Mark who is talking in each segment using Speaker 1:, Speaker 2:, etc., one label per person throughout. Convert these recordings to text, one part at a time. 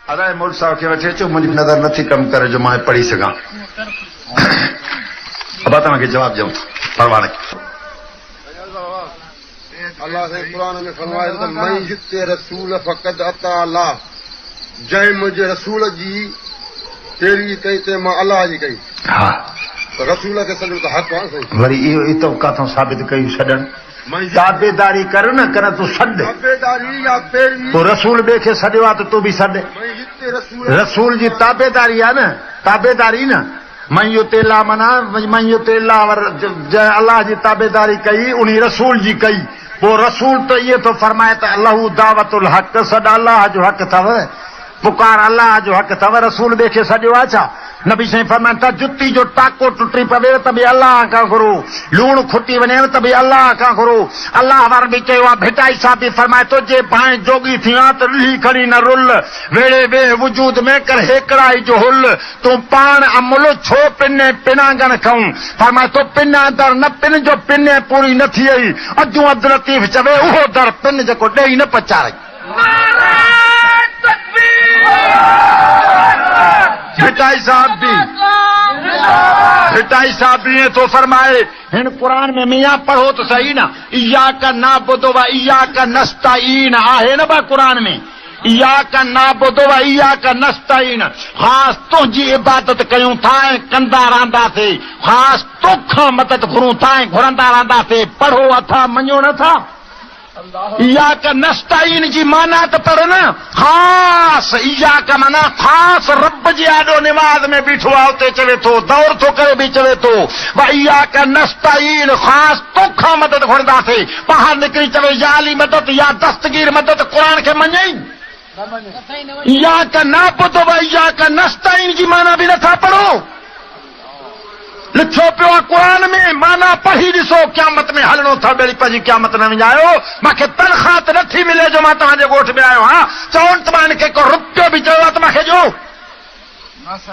Speaker 1: अरे मुल्क साहब खे वठी अचो, मुंहिंजी नज़र नथी कम करे जो मां पढ़ी सघां। अब तव्हांखे जवाब ॾियूं परवान
Speaker 2: अल्लाह से कुरान में फरमाए तो मैं जिते रसूल फकद अता अल्लाह, जंहिं मुंहिंजे रसूल जी तेरी कई ते मां अल्लाह जी कई।
Speaker 1: हा
Speaker 2: रसूल खे सॼो त हक़ आहे सही।
Speaker 1: वरी इहो इतो काथों साबित कयूं छॾनि? ताबेदारी कर न कर तूं सॾ,
Speaker 2: ताबेदारी या पैरवी।
Speaker 1: पोइ रसूल ॿिए खे सॾियो आहे त तूं बि सॾ। रसूल जी ताबेदारी आहे न, ताबेदारी न। मयूं तेला माना मयूं तेला जंहिं अलाह जी ताबेदारी कई उन रसूल जी कई। पोइ रसूल त इहो थो फरमाए त अल्लाह दावतुल हक़, सॾ अलाह जो हक़ अथव, पुकार अलाह जो हक़ अथव। रसूल ॿिए खे सॾियो आहे छा? नबी साईं फरमाइनि था जुती जो टाको टुटी पवे त बि अलाह खां घुरो, लूण खुटी वञे त बि अलाह खां घुरो। अलाह वार बि चयो आहे, भिटाई साहब बि फरमाए थो जे भाई जोगी थी आहे त ॾुही खड़ी न रुल, वेड़े वे वजूद में कर हेकड़ाई जो हुल, तूं पाण अमुल छो पिने पिनांगन खाऊं। फरमाए थो पिना दर न पिन जो पिने पूरी न थी वई, अजू अब्दुल लतीफ चवे उहो दर पिन जेको ॾेई न पचारई। भिटाई साहब भी तो फरमाए हिन कुरान में मियां पढ़ो तो सही ना, इय्याका नाबुदु व इय्याका नस्तईन आहे न बा कुरान में, इय्याका नाबुदु व इय्याका नस्तईन। ख़ास तुंहिंजी इबादत कयूं था ऐं कंदा रहंदासीं, ख़ास तोखां मदद घुरूं था ऐं घुरंदा रहंदासीं। पढ़ो अथा मञो नथा। इया का नस्ताइन जी माना त पर न ख़ास, इया का माना ख़ास रब जे आॾो निमाज़ में बीठो आहे उते चवे थो, दौर थो करे बि चवे थो भई इया का नस्ताइन, ख़ास तोखां मदद घुरंदासीं। ॿाहिरि निकिरी चवे या अली मदद या दस्तगीर मदद, क़ुरान खे मञई। इया का नाबुदु व इया का नस्ताइन जी माना बि नथा पढ़ो। लिखियो पियो आहे क़ुरान में, माना पढ़ी ॾिसो, क़यामत में हलणो था ॿेड़ी पंहिंजी क़यामत न विञायो। मूंखे तनख़्वाह त नथी मिले जो मां तव्हांजे ॻोठ में आयो आहियां, चवनि त मां हिनखे को रुपयो बि चयो आहे त मूंखे ॾियो।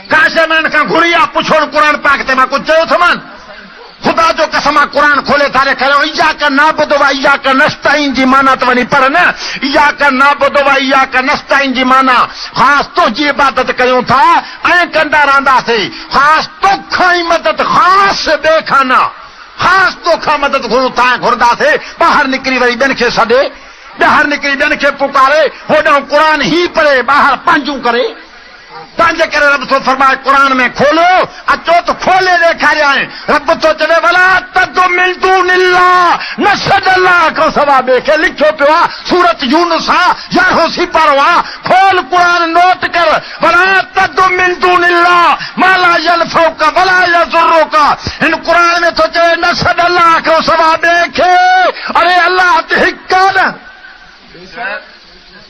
Speaker 1: का शइ मां हिन खां घुरी आहे पुछो क़ुरान पाक ते मां कुझु चयो थोमान? ख़ुदा जो कसम आहे क़ुरान खोले था ॾेखारियो, इय्याका नाबुदु व इय्याका नस्तईन जी माना त वञी पढ़ न। इय्याका नाबुदु व इय्याका नस्तईन जी माना ख़ास तुंहिंजी इबादत कयूं था ऐं कंदा रहंदासीं, ख़ास तोखां ई मदद, ख़ास ॿिए खां न, ख़ास तोखां मदद घुरूं था ऐं घुरंदासीं। ॿाहिरि निकिरी वरी ॿियनि खे सॾे, ॿाहिरि निकिरी ॿियनि खे पुकारे, होॾां क़ुरान ई पढ़े, ॿाहिरि पंहिंजूं करे। तंहिंजे करे रब थो फरमाए क़ुरान में खोलो, अचो त खोले ॾेखारिया आहिनि। रब थो चवे वला तदु मिन दूनिल्लाह, न सॾ अलाह खां सवा ॿिए खे। लिखियो पियो आहे सूरत यूनुस आहे 11हों सिपारो आहे, खोल क़ुरान नोट कर। वला तदु मिन दूनिल्लाह मा ला यनफउका वला यज़ुरुका। हिन क़ुरान में थो चवे न सॾ अलाह खां सवा ॿिए खे। अरे अलाह त हिकु आहे न।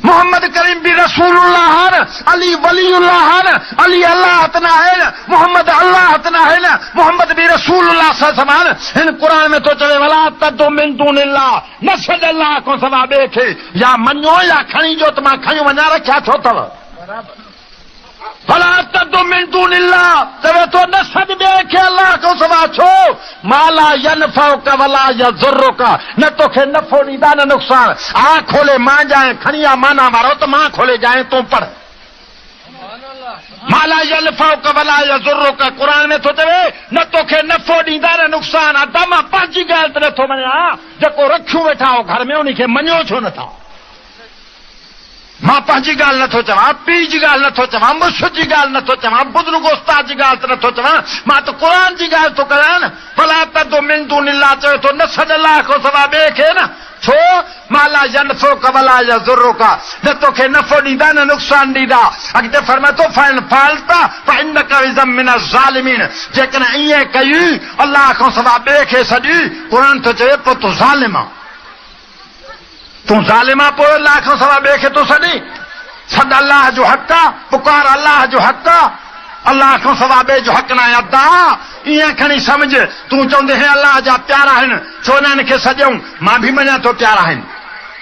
Speaker 1: मोहम्मद करीम भी रसूलुल्लाह है न, अली वलीउल्लाह है न, अली अल्लाह तना है न, मोहम्मद अल्लाह तना है न, मोहम्मद भी रसूलुल्लाह समान। इन कुरान में तो चले वला तदु मिन दूनिल्लाह, न सॾ अल्लाह को सवा ॿिए खे। या मञो या खणी जो त मां खणी वञा, रखिया छो अथव? वला तदु मिन दूनिल्लाह चवे थो न सॾ ॿिए खे अल्लाह को सवा छो। माला यनफउका वला यज़ुरुका, न तोखे नफ़ो ॾींदा न नुक़सान। आ खोले मां जाए, खणी आ माना मारो त मां खोले जाए, तूं पढ़। माला यनफउका वला यज़ुरुका क़ुरान में थो चवे न तोखे नफ़ो ॾींदा न नुक़सान। अदा मां पंहिंजी ॻाल्हि त नथो मञा, जेको रखियूं वेठा हो घर में उनखे मञो छो नथा? मां पंहिंजी ॻाल्हि नथो चवां, पीउ जी ॻाल्हि नथो चवां, मुर्शिद जी ॻाल्हि नथो चवां, बुज़ुर्ग उस्ताद जी ॻाल्हि त नथो चवां, मां त क़ुरान जी ॻाल्हि थो कयां न। भला तदु मिन दूनिल्लाह चवे थो न सॾ अलाह खां सवा ॿिए खे न। छो? माला यनफउका वला यज़ुरुका, न तोखे नफ़ो ॾींदा न नुक़सान ॾींदा। अॻिते फरमाए थो फ़इन फ़अलता फ़इन्नका इज़म मिनज़ ज़ालिमीन, जेकॾहिं ईअं कई अलाह खां सवा ॿिए खे सॾी, क़ुरान थो चवे पोइ तूं ज़ालिम आहे। तूं ज़ालिमा, पोइ अलाह खां सवा ॿिए खे तूं सॾी। सॾ अलाह जो हक़ आहे, पुकार अलाह जो हक़ आहे, अलाह खां सवा ॿिए जो हक़ न आहे। अदा ईअं खणी सम्झ, तूं चवंदे हे अलाह जा प्यारा आहिनि, छो न हिनखे सॼऊं? मां बि मञा थो प्यारा आहिनि,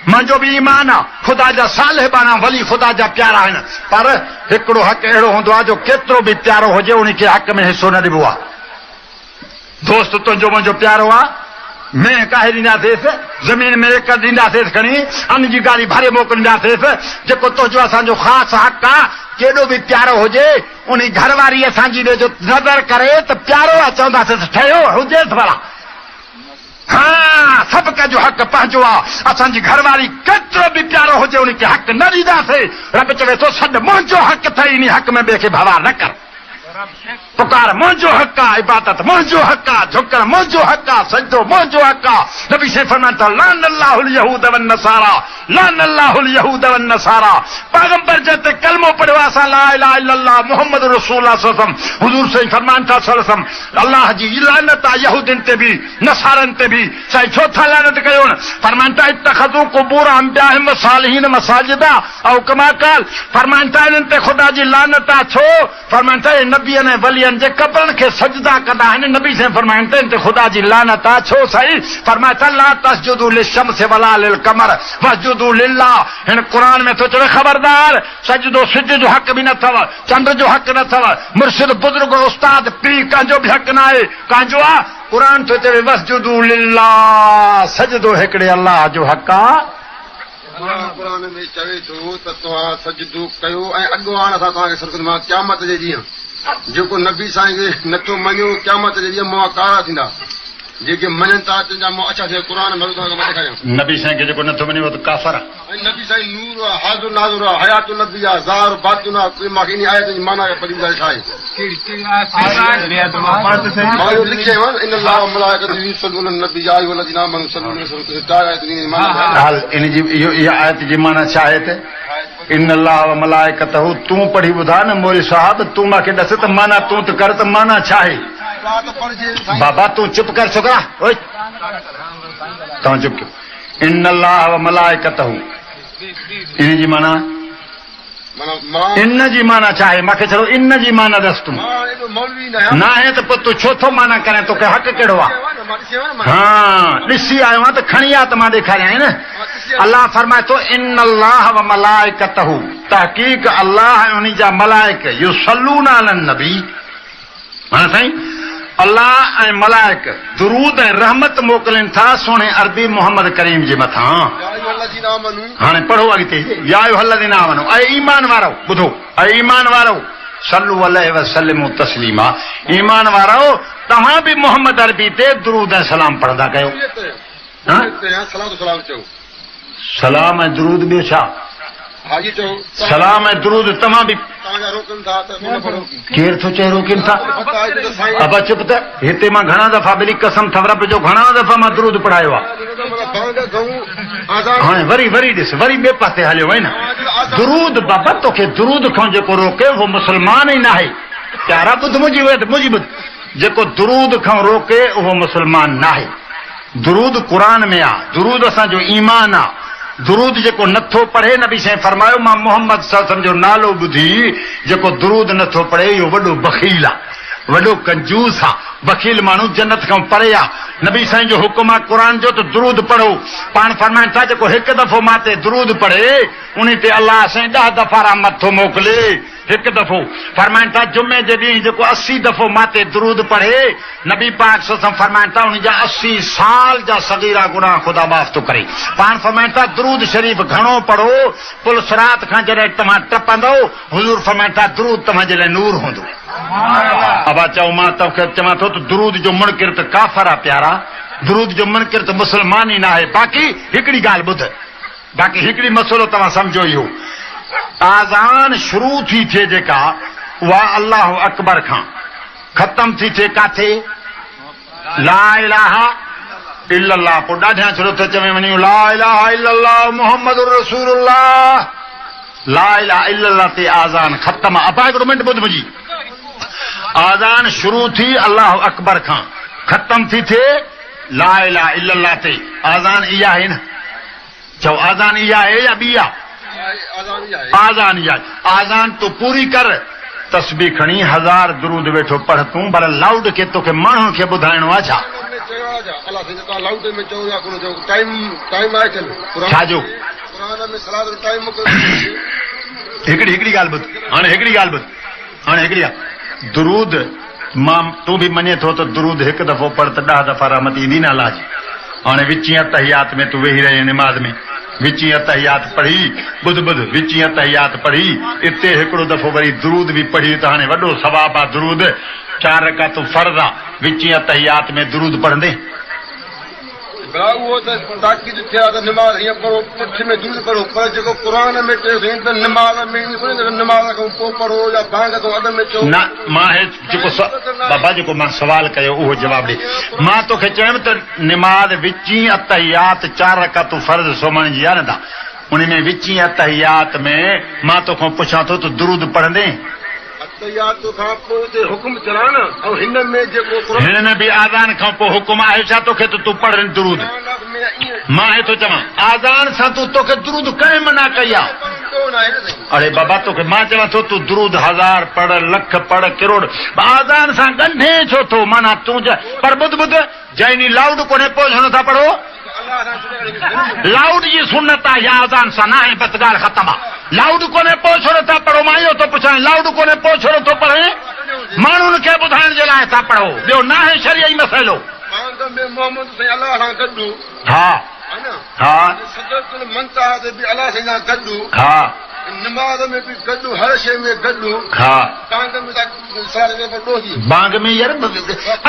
Speaker 1: मुंहिंजो बि ईमान आहे, ख़ुदा जा सालिह बाना वली ख़ुदा जा प्यारा आहिनि। पर हिकिड़ो हक़ अहिड़ो हूंदो आहे जो केतिरो बि प्यारो हुजे उनखे हक़ में हिसो न ॾिबो आहे। दोस्त तुंहिंजो मुंहिंजो प्यारो आहे, मैं काहे ॾींदासींसि, ज़मीन में एकड़ ॾींदासींसि, खणी अन्न जी गाड़ी भरे मोकिलींदासींसि। जेको तुंहिंजो असांजो ख़ासि हक़ आहे केॾो बि प्यारो हुजे उन घरवारी असांजी ॾे जो नज़र करे त प्यारो आहे चवंदासीं ठहियो हुजेसि भला। हाँ सभु कंहिंजो हक़ पंहिंजो आहे। असांजी घरवारी केतिरो बि प्यारो हुजे उनखे हक़ न ॾींदासीं। रब चवे थो छॾ मुंहिंजो हक़ अथई इन हक़ में ॿिए खे भवा न कर। पुकार मुंहिंजो हक़ आहे, इबादत मुंहिंजो हक़ आहे, झुकण मुंहिंजो हक़ आहे, सजदो मुंहिंजो हक़ आहे। नबी से फरमाइनि था लान अल्लाहुल यहूद वन नसारा, लान अल्लाहुल यहूद वन नसारा। पैगंबर जते कलमो पढ़ियो असां ला इलाहा इल्लल्लाह मुहम्मद रसूलुल्लाह सल्लल्लाहु अलैहि वसल्लम। हुजूर से फरमाइनि था सल्लल्लाहु अलैहि वसल्लम अल्लाह जी लानत आहे यहूदन ते बि नसारन ते बि। साईं छो था लानत कयो? फरमाइनि था इत्तखज़ू क़ुबूर अंबियाहिम सालिहीन मसाजिदा औ कमा क़ाल। फरमाइनि था इन्हनि ते ख़ुदा जी लानत आहे। छो? फरमाइनि था नबियनि ऐं वलियनि जे कब्रनि खे सजदा कंदा आहिनि। नबी से फरमाइनि था इन ते ख़ुदा जी लानत आहे। छो साईं? फरमाइनि था ला तस्जुदू लिशम्स वला लिलक़मर वस्जुदू लिल्लाह। हिन क़ुर में थो चवे ख़बरदार सजदो सिज जो हक़ बि न अथव, चंड जो हक़ न अथव, मुर्शिद बुज़ुर्ग उस्ताद पीर कंहिंजो बि हक़ न आहे। कंहिंजो आहे? क़ुर थो चवे वस्जुदू लिल्लाह, सजदो हिकिड़े अल्लाह जो हक़ आहे।
Speaker 2: क़ुर में चवे थो त तव्हां सजदो कयो ऐं अॻुवान असां तव्हांखे सरकत मां क़यामत जे ॾींहुं जेको नबी साईं खे नथो मञो क़यामत जे ॾींहुं मुंहुं कारा थींदा। जेके मञनि था अचनि मुंहुं अछा थिए। क़ुर में ॾेखारियो
Speaker 1: नबी साईं खे जेको नथो मञे उहो त काफ़िर आहे।
Speaker 2: ऐं नबी साईं नूर आहे, हाज़ुर नाज़ुर आहे, हयात नबी आहे, ज़ाहिर बातिन आहे। कोई मूंखे इन आयत जी माना खे पढ़ी ॿुधाए छा आहे? मां इहो लिखी आयो आहियां इन अल्लाह व मलाइकतहू युसल्लून अलन नबी या अय्युहल्लज़ीना आमनू सल्लू अलैहि वसल्लम। चार आयत इन माना
Speaker 1: हाल इन जी इहा आयत जी माना छा आहे? त इन अल्लाह व मलाइकतहू तूं पढ़ी ॿुधा न मोरी साहब, तूं मूंखे ॾस त माना तूं त कर त माना छा आहे? बाबा तूं चुप कर छोकिरा, ओए तव्हां चुप कयो। इन अल्लाह व मलाइकतहू इन जी माना इन जी माना छा आहे? मूंखे चलो इन जी माना दस तूं। न आहे त पोइ तूं छो थो माना करें? तोखे हक़ कहिड़ो आहे? हाँ ॾिसी आयो आहे त खणी आ त मां ॾेखारियां न। अल्लाह फरमाए थो इन अल्लाह व मलाइकतहू, तहक़ीक़ अल्लाह ऐं उन जा मलाइक युसल्लून अलन नबी। हाणे साईं अल्लाह ऐं मलाइक दुरूद ऐं रहमत मोकिलनि था सोणे अरबी मोहम्मद करीम जे मथां। हाणे पढ़ो अॻिते या अय्युहल्लज़ीना आमनू ऐं ईमान वारो ॿुधो ऐं ईमान वारो सल्लू अलैहि वसल्लमु तस्लीमा। ईमान वारो तव्हां बि मोहम्मद अरबी ते दुरूद ऐं सलाम पढ़ंदा कयो। सलाम ऐं दुरूद ॿियो छा? सलाम ऐं दुरूद तव्हां बि केरु थो चए रोकनि था? अब चुप त हिते मां घणा दफ़ा बिली कसम थव रब जो घणा दफ़ा मां दुरूद पढ़ायो आहे। हाणे वरी ॾिस वरी ॿिए पासे हलियो वई न। दुरूद बाबा तोखे दुरूद खां जेको रोके उहो मुस्लमान ई न आहे। प्यारा ॿुध मुंहिंजी ॿुध, जेको दुरूद खां रोके उहो मुस्लमान न आहे। दुरूद क़ुर में आहे, दुरूद असांजो ईमान आहे। दुरूद जेको नथो पढ़े, नबी साईं फरमायो मां मोहम्मद सल्लल्लाहु अलैहि वसल्लम जो नालो ॿुधी जेको दुरूद नथो पढ़े इहो वॾो बख़ील आहे, वॾो कंजूस आहे। बख़ील माण्हू जन्नत खां परे आहे। नबी साईं जो हुकुम आहे क़ुर जो त दुरूद पढ़ो। पाण फरमाइनि था जेको हिकु दफ़ो मां ते दुरूद पढ़े उन ते अल्लाह साईं 10 दफ़ा रहमत थो मोकिले। हिकु दफ़ो फरमाइनि था जुमे जे ॾींहुं जेको 80 दफ़ो मां ते दुरूद पढ़े नबी पाक सल्लल्लाहु अलैहि वसल्लम फरमाइनि था उन जा 80 साल जा सगीरा गुनाह ख़ुदा माफ़ थो करे। पाण फरमाइनि था दुरूद शरीफ़ घणो पढ़ो, पुल सिरात खां जॾहिं तव्हां टपंदो हुज़ूर फरमाइनि था दुरूद तव्हांजे लाइ नूर हूंदो। अबा चओ मां तोखे चवां थो त दुरूद जो मुनकिर त काफ़िर आहे प्यारा, दुरूद जो मुनकिर त मुस्लमान ई न आहे। बाक़ी हिकिड़ी ॻाल्हि ॿुध, बाक़ी हिकिड़ी मसइलो तव्हां सम्झो इहो, आज़ान शुरू थी थिए जेका उहा अल्लाह अकबर खां ख़तम थी थिए काथे? ला इलाहा इल्लल्लाह। पोइ ॾाढा शुरू थो चवे वञूं ला इलाहा इल्लल्लाह मुहम्मदुर रसूलुल्लाह। ला इलाहा इल्लल्लाह ते आज़ान ख़तम। अबा हिकिड़ो मिंट ॿुध मुंहिंजी, आज़ान शुरू थी अल्लाह अकबर खां ख़तम थी थिए ला इलाहा इल्लल्लाह ते। आज़ान इहा आहे न? चओ आज़ान इहा आहे या ॿी आहे? आज़ान इहा। आज़ान तूं पूरी कर, तस्बीह खणी 1000 दुरूद वेठो पढ़ तूं, पर लाउड खे तोखे माण्हुनि खे ॿुधाइणो आहे छा? छाजो? हिकिड़ी ॻाल्हि ॿुध, हाणे हिकिड़ी ॻाल्हि ॿुध, हाणे हिकिड़ी आहे दुरूद मां तूं बि मञे थो त दुरूद हिकु दफ़ो पढ़ त 10 दफ़ा रहमत ईंदी न अलाह जी। हाणे विची अतहियात में तूं वेही रहे निमाज़ में विची अतहियात पढ़ी बुध विची अतहियात पढ़ी इते हिकिड़ो दफ़ो वरी दुरूद भी पढ़ी त हाणे वॾो सवाब आहे दुरूद 4 रकातूं फर्ज़ आहे विची अतहियात में दुरूद पढ़ंदे
Speaker 2: उहो त ताक़ीद थिया त निमाज़ हीअं पढ़ो पुठ में दुरूद पढ़ो पर जेको क़ुर में चयो त निमाज़ में निमाज़ खां पोइ पढ़ो या भांग खां अॻु में चओ
Speaker 1: न मां जेको बाबा जेको मां सवाल कयो उहो जवाब ॾे मां तोखे चयुमि त निमाज़ विची अतहियात 4 रकातूं फर्ज़ सुम्हण जी आहे न था उन में विची अतहियात में मां तोखां पुछां थो त दुरूद पढ़ंदे
Speaker 2: अतहियात खां पोइ हुकुम चला न ऐं हिन में जेको
Speaker 1: हिन में बि आज़ान खां पोइ हुकुम आहे छा तोखे त तूं पढ़ दुरूद मां हे थो चवां आज़ान सां तोखे दुरूद कंहिं मना कई आहे अरे बाबा तोखे मां चवां थो तूं दुरूद 1000 पढ़ लख पढ़ करोड़ आज़ान सां ॻंढे छो थो माना तूं पर ॿुध जंहिं लाउड कोन्हे पोइ छो नथा पढ़ो लाउड जी सुन्नत आहे या आज़ान सां न आहे बस ॻाल्हि ख़तम आहे लाउड कोन्हे पोइ छो नथा पढ़ो मां इहो थो पुछां लाउड कोन्हे पोइ छो नथो पढ़े माण्हुनि खे ॿुधाइण जे लाइ था पढ़ो ॿियो न आहे शरीअ मसइलो हा हा हा
Speaker 2: निमाज़ में बि गॾु हर शइ में गॾु
Speaker 1: हा
Speaker 2: बांग
Speaker 1: में यार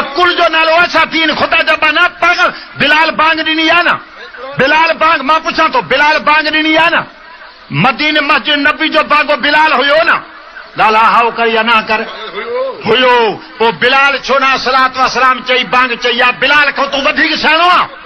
Speaker 1: अकुल जो नालो असां तीन ख़ुदा जा बाना पढ़ बिलाल बांग ॾिनी आहे न बिलाल बांग मां पुछां थो बिलाल बांग ॾिनी आहे न मदीने मस्जिद नबी जो बांगो बिलाल हुयो न ॻाल्हि हाउ कर या न कर हुयो पोइ बिलाल छो न सलात वसलाम चई बांग चई आहे बिलाल खां तूं वधीक सियाणो आहे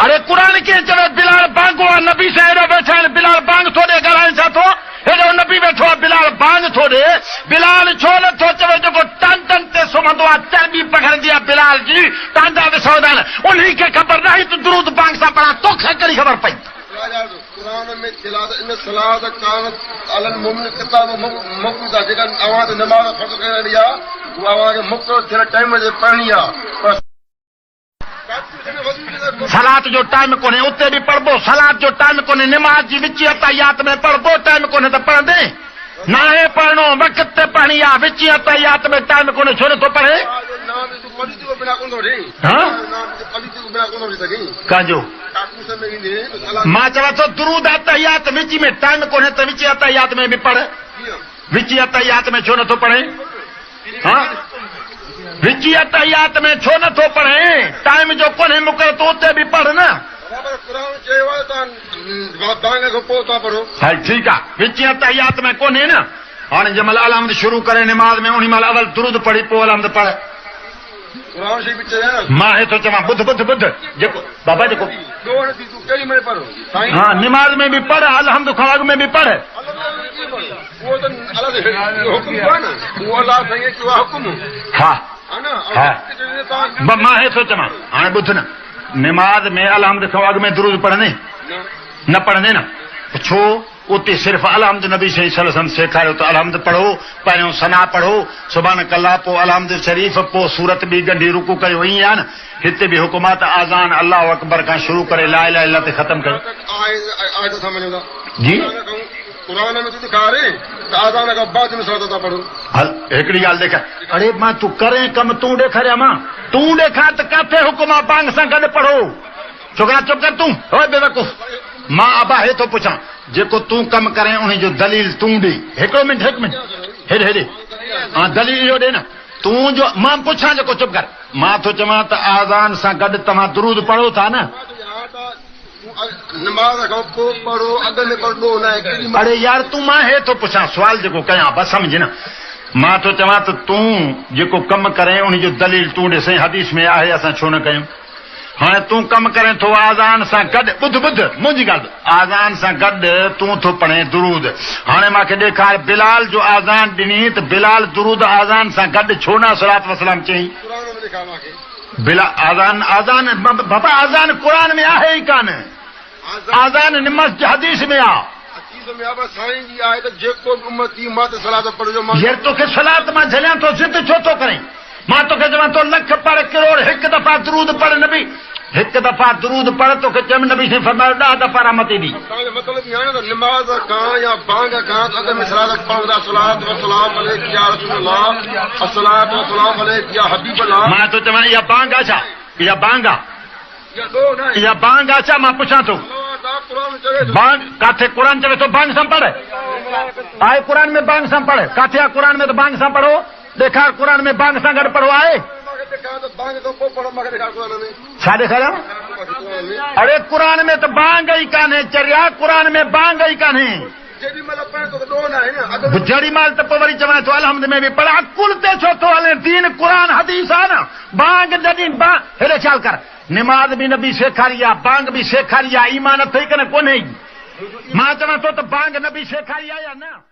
Speaker 1: अरे क़ुर कीअं चवे बिलाल बांगो आहे नबी सां हेॾो वेठा आहिनि बिलाल बांग थो ॾे ॻाल्हाइनि छा थो हेॾो नबी वेठो आहे बिलाल बांग थो ॾे बिलाल छो नथो चवे जेको टांडनि ते सुम्हंदो आहे चर्बी पघड़ंदी आहे बिलाल जी टांडा विसवंदा आहिनि उन खे ख़बर न हुई त दुरूद बांग सां पढ़ा तोखे कहिड़ी ख़बर पई
Speaker 2: क़ुर में इन सलाद कानत अलल मुमिन किताब मौजूद आहे जेका अवां ते नमाज़ फ़र्ज़ कयलु आहे उहा अवां खे मुक़ररु थियल टाइम ते पढ़णी आहे
Speaker 1: सलात जो टाइम कोन्हे उते बि पढ़बो सलात जो टाइम कोन्हे निमाज़ जी विची अतहियात में पढ़बो टाइम कोन्हे त पढ़ंदे न आहे पढ़णो वक़्त ते पढ़णी आहे विची अतहियात में टाइम कोन्हे छो नथो पढ़े काजो मां चवां थो दुरूद अतहियात विची में टाइम कोन्हे त विची अतहियात में बि पढ़ विची अतहियात में छो नथो पढ़े हा विची अतहियात में छो नथो पढ़े टाइम जो कोन्हे मुक़ररु तो उते बि पढ़ न हल ठीकु आहे विची अतहियात में कोन्हे न हाणे जंहिं महिल अलहम्द शुरू करे निमाज़ में उन महिल अवल दुरूद पढ़ी पोइ अलहम्द पढ़ मां हे थो चवां ॿुध जेको बाबा जेको हा निमाज़ में बि पढ़ अलहम्द खां अॻु में बि पढ़ हा मां हे थो चवां हाणे ॿुध न निमाज़ में अलहम्द खां अॻु में दुरूद पढ़ंदे न पढ़ंदे न छो उते सिर्फ़ अलहम्द नबी सही सल्लल्लाहु अलैहि वसल्लम सेखारियो त अलहम्द पढ़ो पहिरियों सना पढ़ो सुभान अल्लाह पोइ अलहम्द शरीफ़ पोइ सूरत बि गंढी रुकू कयो ईअं आहे न हिते बि हुकुमात आज़ान अल्लाह अकबर खां शुरू करे ला इलाहा इल्लल्लाह ते ख़तम कयो जी
Speaker 2: क़ुरान में तूं ॾेखारे त आज़ान खां बाद में सलात था पढ़ो
Speaker 1: हल हिकिड़ी ॻाल्हि ॾेखार अरे मां तूं करे कमु तूं ॾेखारिया मां तूं ॾेखार त किथे हुकुम आहे बांग सां गॾु पढ़ो छोकिरा चुप कर तूं ओए बेवकूफ़ मां अबा हे थो पुछां जेको तूं कमु करे उन जो दलील तूं ॾे हिकिड़ो मिंट हेॾे हा दलील इहो ॾे न तूं जो मां पुछां जेको चुप कर मां थो चवां त आज़ान सां गॾु तव्हां दुरूद पढ़ो था न
Speaker 2: नमाज़ खां पोइ पढ़ो अॻु में पढ़ो न
Speaker 1: अरे यार तूं मां हे थो पुछां सुवाल जेको कयां बसि सम्झ न मां थो चवां त तूं जेको कमु करे उन जो दलील तूं ॾे साईं हदीस में आहे असां छो न कयूं हाणे तूं कमु करे थो आज़ान सां गॾु ॿुध मुंहिंजी ॻाल्हि आज़ान सां गॾु तूं थो पढ़े दुरूद हाणे मूंखे ॾेखार बिलाल जो आज़ान ॾिनी त बिलाल दुरूद आज़ान सां गॾु छो न सलात वसलाम चई आज़ान बाबा आज़ान क़ुर में आहे ई कान आज़ान निमस हदीस में आहे यार तोखे सलात मां झलियां थो ज़िद छो थो करे मां तोखे चवां थो लख पढ़ करोड़ हिकु दफ़ा दुरूद पढ़ नबी हिकु दफ़ा दुरूद पढ़ तोखे चयमि नबी साईं फरमायो 10 दफ़ा रहमत ईंदी
Speaker 2: निमाज़ खां या बांग खां अॻु में सलात पढ़ंदा सलात वसलाम अलैक या रसूल अल्लाह अस्सलात वसलाम अलैक या हबीब अल्लाह
Speaker 1: मां तो चवां इहा बांग आहे छा इहा बांग आहे इहा बांग आहे छा मां पुछां थो
Speaker 2: क़ुरान चवे थो
Speaker 1: बांग काथे कुरान चवे तो बांग सां पढ़ आए कुरान में बांग सां पढ़ काथे आहे कुरान में तो बांग सां पढ़ो ॾेखार कुरान में बांग सां गॾु पढ़ो आहे
Speaker 2: मूंखे ॾेखार त बांग खां पोइ पढ़ो मूंखे ॾेखार क़ुरान में
Speaker 1: छा ॾेखारियां
Speaker 2: क़ुरान में
Speaker 1: अरे कुरान में तो बांग ई कान्हे चरिया कुरान में बांग ई कान्हे
Speaker 2: जेॾी महिल पढ़े थो त ॾोह न आहे न
Speaker 1: जड़ी माल त पोइ वरी चवां थो अलहमद में बि पर अकुल ते छो थो हले दीन कुरान हदीस आहे न बांग जॾहिं हेॾे ख़्याल कर निमाज़ बि नबी सेखारी आहे बांग बि सेखारी आहे ईमान अथई की न कोन्हे मां चवां थो त बांग नबी सेखारी आहे या न